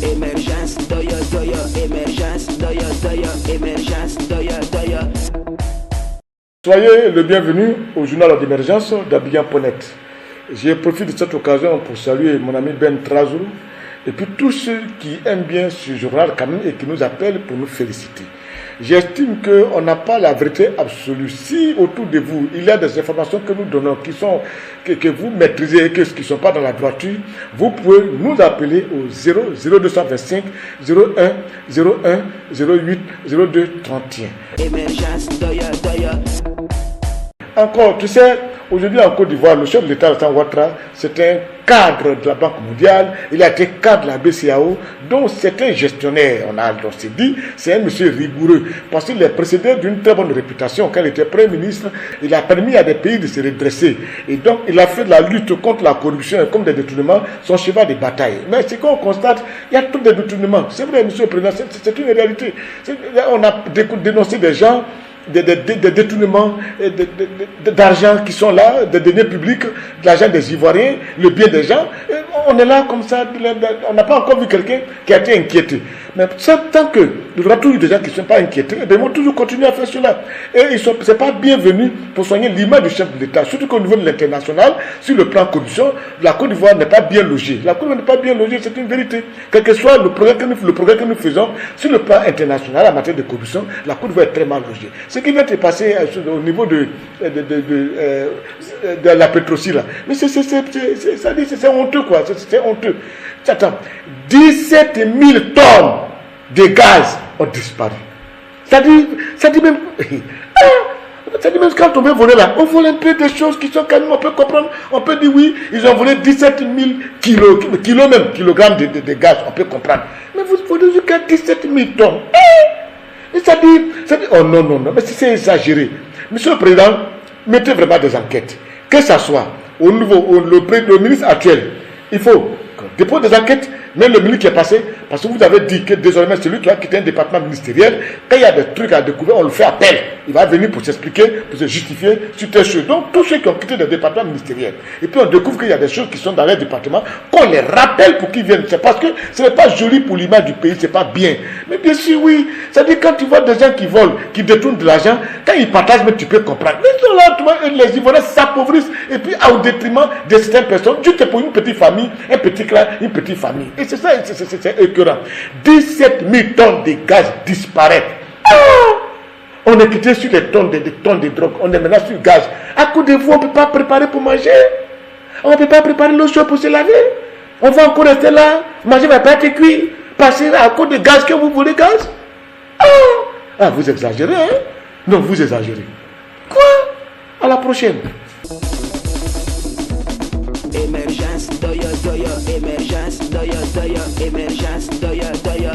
Émergence, doya, doya, émergence, doya, doya, émergence, doya, doya. Soyez le bienvenu au journal d'émergence d'Abidjan.net. Je profite de cette occasion pour saluer mon ami Ben Trazoul et puis tous ceux qui aiment bien ce journal quand même et qui nous appellent pour nous féliciter. J'estime qu'on n'a pas la vérité absolue. Si autour de vous, il y a des informations que nous donnons que vous maîtrisez et qui ne sont pas dans la droiture, vous pouvez nous appeler au 0225 01 01 08 02 31. Émergence, doya, doya. Encore, tu sais, aujourd'hui en Côte d'Ivoire, le chef de l'État, Alassane Ouattara, c'est un cadre de la Banque mondiale, il a été cadre de la BCAO, dont c'est un gestionnaire. On s'est dit, c'est un monsieur rigoureux, parce qu'il est précédé d'une très bonne réputation. Quand il était Premier ministre, il a permis à des pays de se redresser. Et donc, il a fait de la lutte contre la corruption et comme des détournements son cheval de bataille. Mais ce qu'on constate, il y a tous des détournements. C'est vrai, monsieur le Président, c'est une réalité. On a dénoncé des gens, des détournements d'argent qui sont là, des deniers publics, de l'argent des Ivoiriens, le bien des gens. Et on est là comme ça, on n'a pas encore vu quelqu'un qui a été inquiété. Mais tant que il y aura toujours des gens qui ne sont pas inquiétés, ils vont toujours continuer à faire cela. Et ce n'est pas bienvenu pour soigner l'image du chef de l'État. Surtout qu'au niveau de l'international, sur le plan corruption, la Côte d'Ivoire n'est pas bien logée. La Côte d'Ivoire n'est pas bien logée, c'est une vérité. Quel que soit le progrès que nous faisons sur le plan international en matière de corruption, la Côte d'Ivoire est très mal logée. Ce qui vient de passer au niveau de la Pétrotie là. Mais c'est honteux quoi, c'est honteux. Attends, 17 000 tonnes de gaz ont disparu. Ça dit même quand on veut voler là, on vole un peu des choses qui sont quand même, on peut comprendre, on peut dire oui, ils ont volé 17 000 kilogrammes de gaz, on peut comprendre. Mais vous dites jusqu'à 17 000 tonnes. Et ça dit, oh non, mais c'est exagéré. Monsieur le Président, mettez vraiment des enquêtes. Que ça soit au niveau, le ministre actuel, il faut dépôt des enquêtes, même le ministre qui est passé, parce que vous avez dit que désormais celui qui a quitté un département ministériel, quand il y a des trucs à découvrir, on le fait appel. Il va venir pour s'expliquer, pour se justifier sur tes choses. Donc tous ceux qui ont quitté des départements ministériels, et puis on découvre qu'il y a des choses qui sont dans les départements, qu'on les rappelle pour qu'ils viennent. C'est parce que ce n'est pas joli pour l'image du pays, c'est pas bien. Mais bien sûr, oui. C'est-à-dire quand tu vois des gens qui volent, qui détournent de l'argent, quand ils partagent, mais tu peux comprendre. Mais ils sont là, tu vois, les Ivoiriens s'appauvrissent, et puis au détriment de certaines personnes, juste pour une petite famille, un petit clan, une petite famille. Et c'est ça, c'est écœurant. 17 000 tonnes de gaz disparaissent. On est quitté sur des tonnes de drogue. On est maintenant sur le gaz. À coup de vous, on ne peut pas préparer pour manger. On ne peut pas préparer l'eau chaude pour se laver. On va encore rester là. Manger ne va pas être cuit. Passer à cause de gaz que vous voulez gaz. Vous exagérez, hein? Non, vous exagérez. Quoi? À la prochaine. Émergence, doya, doya, émergence, doya, doya, émergence, doya, doya.